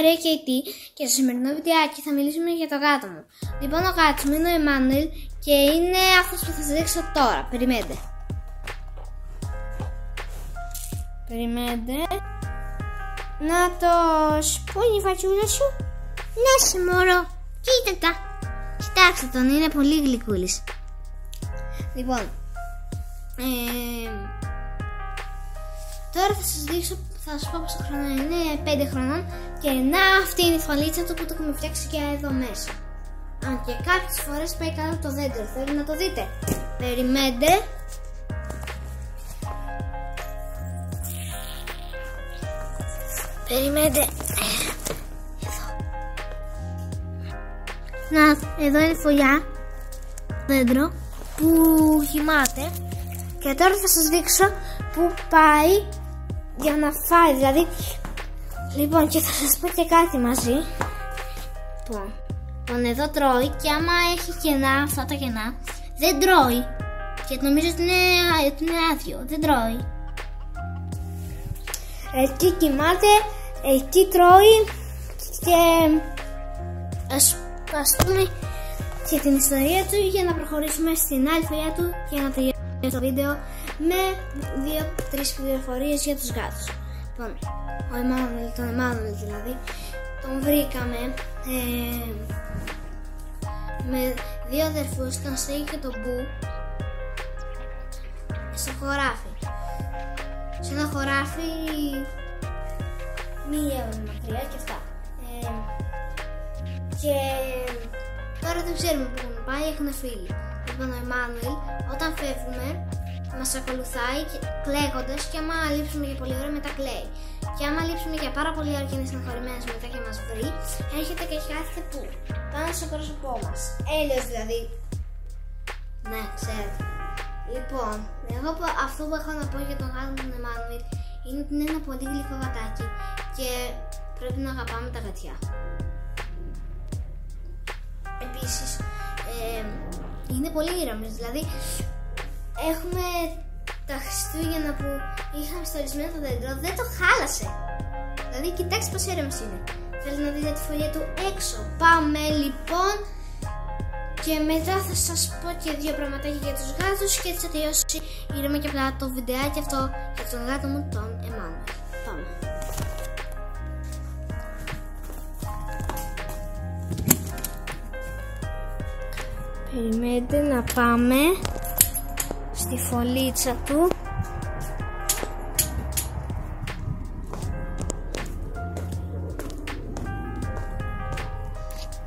Μαρία και η Τι και στο σημερινό βιντεάκι θα μιλήσουμε για το γάτο μου. Λοιπόν, ο γάτος μου είναι ο Εμμάνουελ και είναι αυτός που θα σας δείξω τώρα. Περιμένετε. Νάτος, πού είναι η φατσούλα σου? Ναι, σε μωρό, κοίτα τα. Κοιτάξτε τον, είναι πολύ γλυκούλης. Λοιπόν, τώρα θα σας δείξω, θα σας πω πόσο χρόνο είναι. 5 χρονών και να, αυτή είναι η φωλίτσα του που το έχουμε φτιάξει και εδώ μέσα. Αν και κάποιες φορές πάει κάτω από το δέντρο, θέλω να το δείτε. Περιμένετε. Εδώ. Να, εδώ είναι η φωλιά, δέντρο που κοιμάται. Και τώρα θα σας δείξω που πάει για να φάει, δηλαδή. Λοιπόν, και θα σας πω και κάτι μαζί. Λοιπόν, εδώ τρώει και άμα έχει κενά, αυτά τα κενά, δεν τρώει. Και νομίζω ότι είναι άδειο, δεν τρώει. Εκεί κοιμάται, εκεί τρώει και ας πούμε και την ιστορία του για να προχωρήσουμε στην άλλη φωλιά του και να τελειώσουμε το βίντεο με 2-3 πληροφορίες για τους γάτους. Λοιπόν, τον Εμμάνουελ δηλαδή, τον βρήκαμε με 2 αδερφούς, τον Στέγη και τον Μπου, στο χωράφι. Σε ένα χωράφι μία μακριά και αυτά. Και τώρα δεν ξέρουμε πού έχουν πάει, έχουν φύγει. Λοιπόν, ο Εμμάνουελ όταν φεύγουμε μας ακολουθάει κλαίγοντας και άμα λείψουμε για πολύ ώρα μετά κλαίει. Και άμα λείψουμε για πάρα πολύ ώρα και είναι στεναχωρημένος μετά και μας βρει, έρχεται και κάθεται πού? Πάνω στο πρόσωπό μας. Έλεος δηλαδή. Ναι, ξέρετε. Λοιπόν, εγώ αυτό που έχω να πω για τον γάτο του Εμμάνουελ είναι ότι είναι ένα πολύ γλυκό γατάκι και πρέπει να αγαπάμε τα γατιά. Επίσης, είναι πολύ ήρεμος, δηλαδή έχουμε τα Χριστούγεννα που είχαμε στολισμένο το δέντρο, δεν το χάλασε. Δηλαδή, κοιτάξτε πως ήρεμος είναι. Θέλετε να δείτε τη φωλιά του έξω? Πάμε λοιπόν. Και μετά θα σας πω και 2 πραγματάκια για τους γάτους και έτσι θα τελειώσει ήρεμα και απλά το βιντεάκι αυτό για τον γάτο μου, τον Εμμάνουελ. Πάμε. Περιμένετε να πάμε στη φωλίτσα του.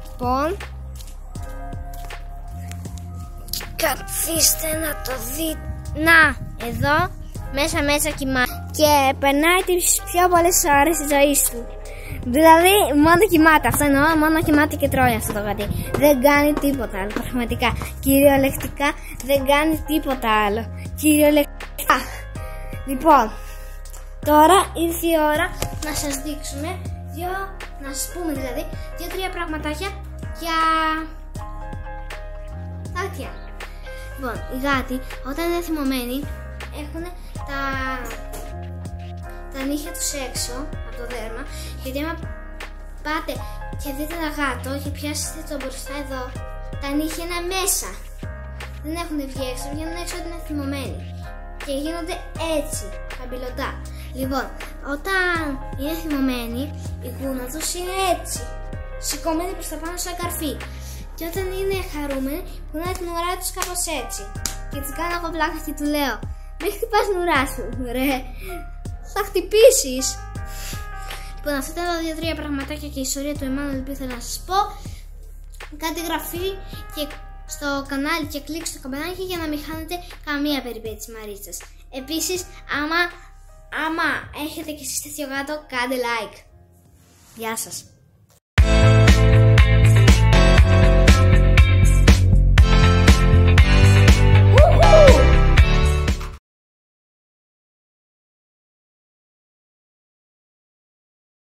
Λοιπόν, καθίστε να το δείτε. Να, εδώ μέσα κοιμάται και περνάει τις πιο πολλές ώρες της ζωής του. Δηλαδή μόνο κοιμάται, αυτό εννοώ, μόνο κοιμάται και τρώει αυτό το γατί. Δεν κάνει τίποτα άλλο, πραγματικά. Κυριολεκτικά δεν κάνει τίποτα άλλο. Κυριολεκτικά. Λοιπόν, τώρα ήρθε η ώρα να σας δείξουμε να σας πούμε δηλαδή 2-3 πραγματάκια για γάτια. Λοιπόν, οι γάτοι όταν είναι θυμωμένοι έχουν τα νύχια τους έξω από το δέρμα, γιατί άμα πάτε και δείτε ένα γάτο και πιάσετε το μπροστά εδώ, τα νύχια είναι μέσα, δεν έχουν βγει έξω, βγαίνουν έξω όταν είναι θυμωμένοι και γίνονται έτσι, χαμπιλωτά. Λοιπόν, όταν είναι θυμωμένοι η γούνα τους είναι έτσι, σηκωμένη προς τα πάνω σαν καρφί. Και όταν είναι χαρούμενοι, κουνάει την ουρά τους κάπως έτσι. Και τις κάνω εγώ πλάκα και του λέω: μην χτυπάς την ουρά σου, ρε. Θα χτυπήσεις. Λοιπόν, αυτά ήταν τα 2-3 πραγματάκια και η ιστορία του Εμμάνουελ που ήθελα να σας πω. Κάντε εγγραφή και στο κανάλι και κλικ στο καμπανάκι για να μην χάνετε καμία περιπέτεια της Μαρίτσας. Επίσης, άμα έχετε και εσείς τέτοιο γάτο, κάντε like. Γεια σας.